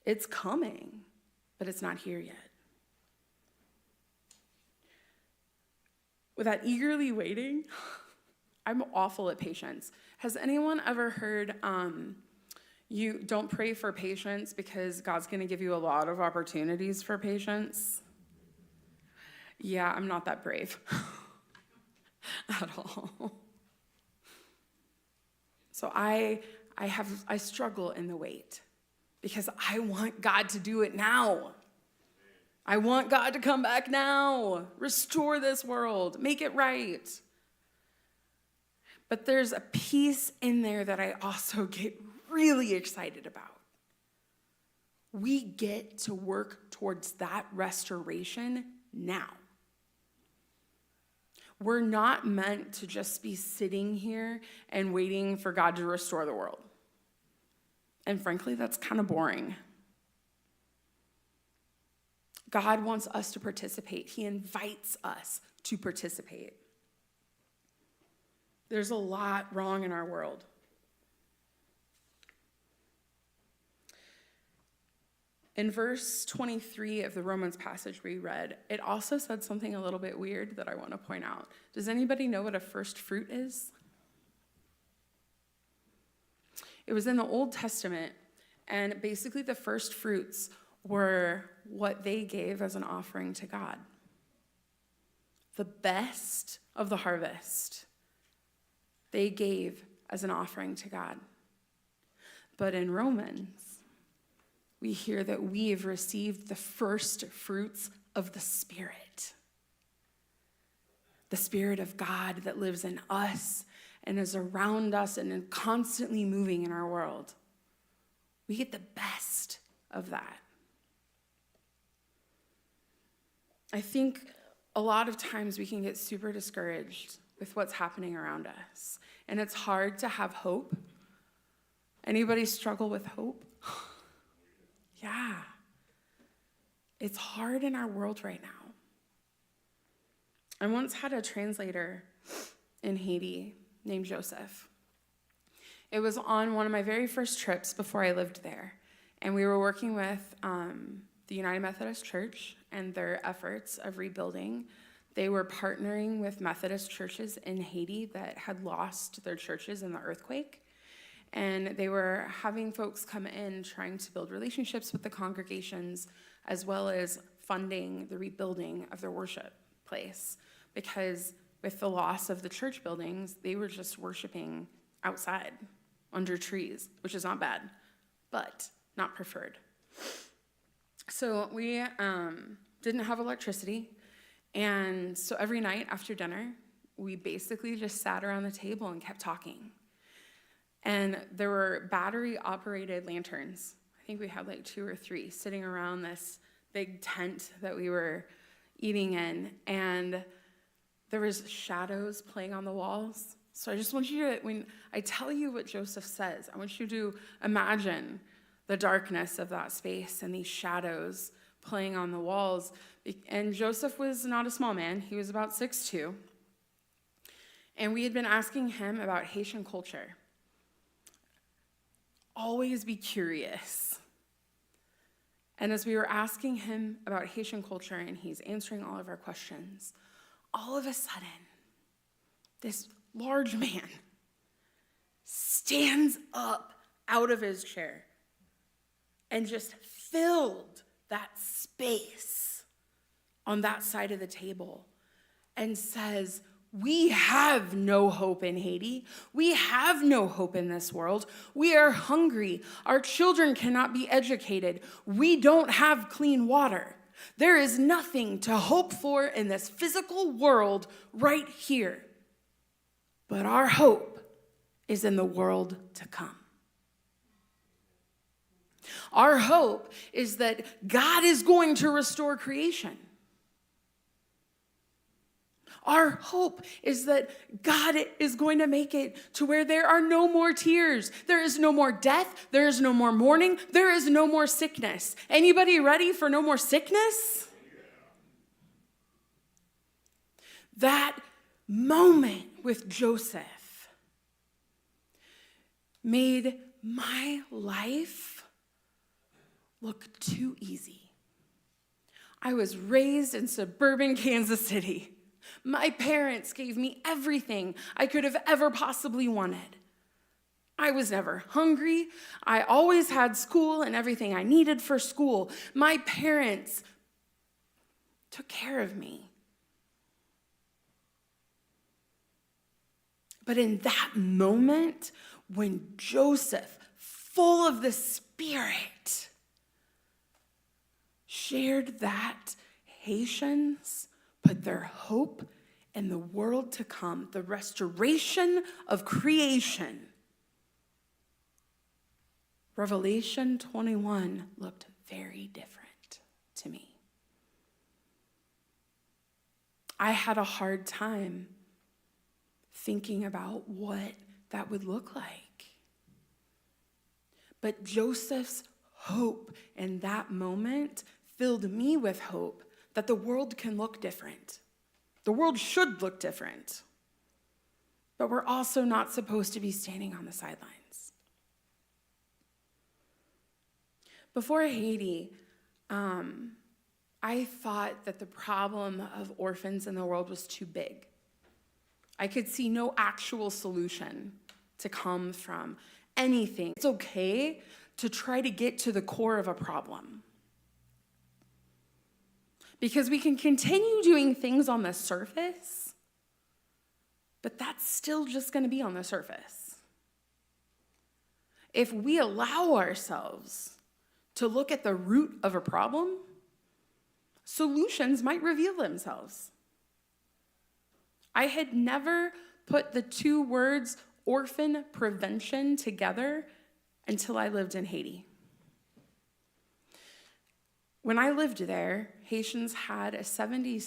It's coming, but it's not here yet. With that eagerly waiting, I'm awful at patience. Has anyone ever heard, you don't pray for patience because God's going to give you a lot of opportunities for patience? Yeah, I'm not that brave at all. So I struggle in the wait because I want God to do it now. I want God to come back now, restore this world, make it right. But there's a piece in there that I also get really excited about. We get to work towards that restoration now. We're not meant to just be sitting here and waiting for God to restore the world. And frankly, that's kind of boring. God wants us to participate. He invites us to participate. There's a lot wrong in our world. In verse 23 of the Romans passage we read, it also said something a little bit weird that I want to point out. Does anybody know what a first fruit is? It was in the Old Testament, and basically the first fruits were what they gave as an offering to God. The best of the harvest they gave as an offering to God. But in Romans, we hear that we have received the first fruits of the Spirit. The Spirit of God that lives in us and is around us and is constantly moving in our world. We get the best of that. I think a lot of times we can get super discouraged with what's happening around us. And it's hard to have hope. Anybody struggle with hope? Yeah. It's hard in our world right now. I once had a translator in Haiti named Joseph. It was on one of my very first trips before I lived there. And we were working with the United Methodist Church and their efforts of rebuilding. They were partnering with Methodist churches in Haiti that had lost their churches in the earthquake. And they were having folks come in trying to build relationships with the congregations as well as funding the rebuilding of their worship place. Because with the loss of the church buildings, they were just worshiping outside under trees, which is not bad, but not preferred. So we didn't have electricity. And so every night after dinner, we basically just sat around the table and kept talking. And there were battery-operated lanterns. I think we had like 2 or 3 sitting around this big tent that we were eating in. And there was shadows playing on the walls. So I just want you to, when I tell you what Joseph says, I want you to imagine the darkness of that space and these shadows playing on the walls. And Joseph was not a small man. He was about 6'2". And we had been asking him about Haitian culture. Always be curious. And as we were asking him about Haitian culture and he's answering all of our questions, all of a sudden, this large man stands up out of his chair and just filled that space on that side of the table and says, "We have no hope in Haiti. We have no hope in this world. We are hungry. Our children cannot be educated. We don't have clean water. There is nothing to hope for in this physical world right here. But our hope is in the world to come. Our hope is that God is going to restore creation. Our hope is that God is going to make it to where there are no more tears. There is no more death. There is no more mourning. There is no more sickness. Anybody ready for no more sickness? That moment with Joseph made my life look too easy. I was raised in suburban Kansas City. My parents gave me everything I could have ever possibly wanted. I was never hungry. I always had school and everything I needed for school. My parents took care of me. But in that moment, when Joseph, full of the Spirit, shared that Haitians put their hope in the world to come, the restoration of creation, Revelation 21 looked very different to me. I had a hard time thinking about what that would look like. But Joseph's hope in that moment filled me with hope that the world can look different. The world should look different. But we're also not supposed to be standing on the sidelines. Before Haiti, I thought that the problem of orphans in the world was too big. I could see no actual solution to come from anything. It's okay to try to get to the core of a problem. Because we can continue doing things on the surface, but that's still just going to be on the surface. If we allow ourselves to look at the root of a problem, solutions might reveal themselves. I had never put the two words orphan prevention together until I lived in Haiti. When I lived there, Haitians had a 70